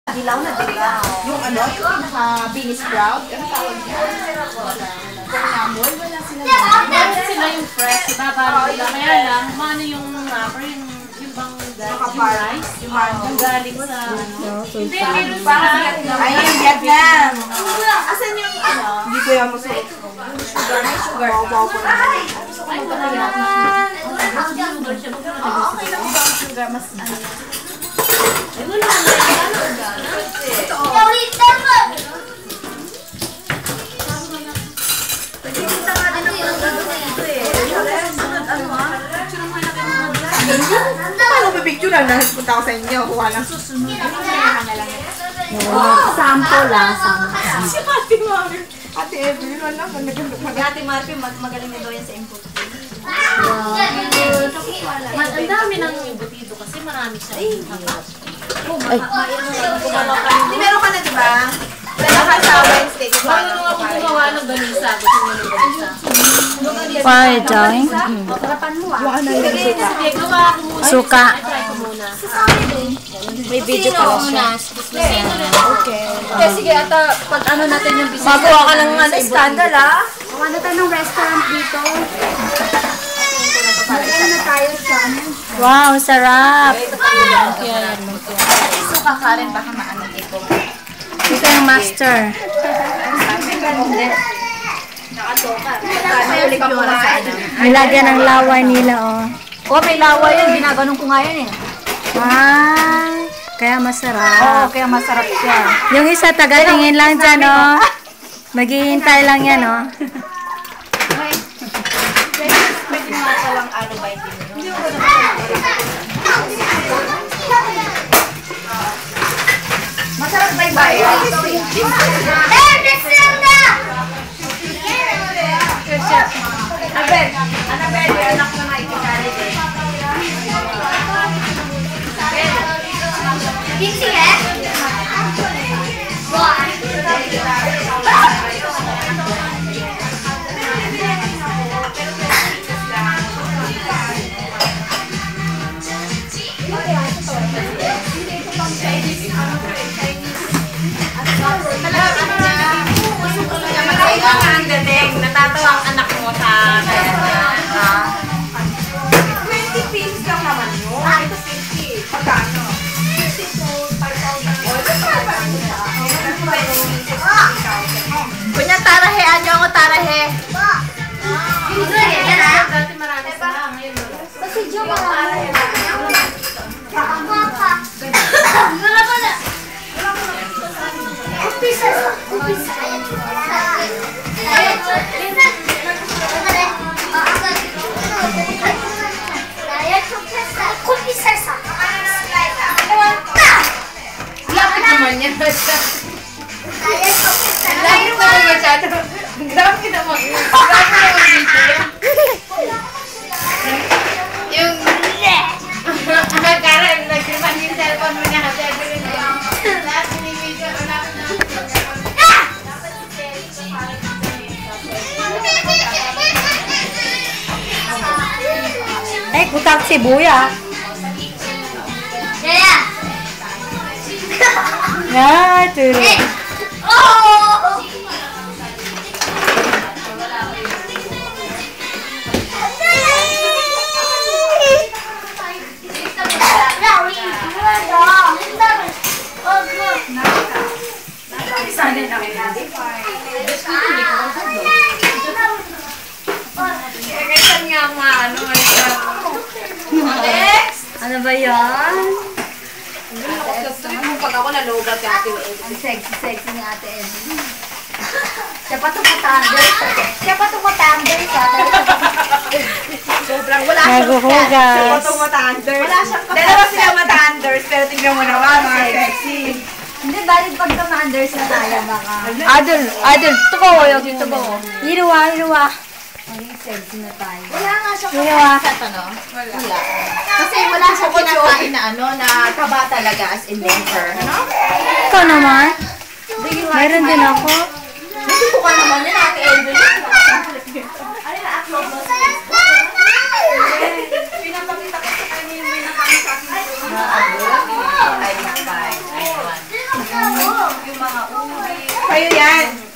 Dilaw na dilaw. Yung ano, yung pinaka-bean sprout. Ano tawag niya? Kung wala sila. Meron sila yung fresh, ibabalo nila. Kaya lang, maano yung wrapper, yung bang rice, yung galing sa ano. Hindi, meron sila. Ay, yung Vietnam. Asan yung ano? Hindi ko yung masuot. Sugar. Wow ko na. Ay, wala yan. Sugar siya. Okay lang ba ang sugar? Mas ano? Ay, wala na. Paano ba picture lang? Punta ako sa inyo. Kuha lang. Sample sample. Si Ate Marvin. Ate Evelyn, wala. Ate Marvin, magaling na daw yan sa input. Ang dami ng embutido kasi marami siya. Hindi meron ka na, di ba? Dala ka sa Wednesday. Marunong ako gumawa ng ganisa. Gusto mo ng ganisa. What are you doing? Sige, gawa ako muna. Suka. Try ko muna. May video pala siya. Okay. Sige, ata, pag ano natin yung business. Magawa ka ng scandal, ah. Gawa na tayo ng restaurant dito. Ano na tayo dyan? Wow, sarap. Suka ka rin, baka maano dito. Ito yung master. Nilagyan ng laway nila, oh. Oh, may laway yan. Ginaganong ko nga yan eh. Ay, kaya masarap. Oo, kaya masarap siya. Yung isa, taga-tingin lang dyan, oh. Maghihintay lang yan, oh. Pwede nga palang ano ba ito? Masarap ba yung bayan? Annabelle, anak mo na itikali din. Natatawa ang anak mo sa 20 pieces lang naman yun. Ito 50. Pagkano? 50 to 5,000. Kunya tarahean nyo ako tarahe. Dati marami sila. Ngayon wala. Kasi Diyo ka tarahe. Lapit naman yan. Lapit naman masyado. Grabe naman. Grabe naman dito yan. Yung... Karen, nagkriman yung cellphone mo niya. Lahat sinimidyo. Lapit naman. Ay, kutak sibuya. Ah, turo. Ano ba yan? Pag ako nalogat yung Ate Evelyn. Ang sexy ni Ate Evelyn. Siya pa tumatanders. Siya pa tumatanders. Sobrang wala siyang Naguhugas. Siya pa matanders. Wala siyang dalawa sila matanders, pero tingnan mo naman, mga sexy. Hindi, valid pag tumanders na tayo baka. Adul, tuko yun, tuko. Iruwa. Maging sexy na tayo. Wala nga siyang Iruwa. ano? Wala. Kasi wala siyang kinakain na ano, na taba talaga as in liver. Ano? Ikaw naman. Meron din ako. Hindi ko ka naman yun, Ate Evelyn. Pinapakita ko sa kanya yung may nakain sa akin. Ay, Yung mga ubi. Kayo yan.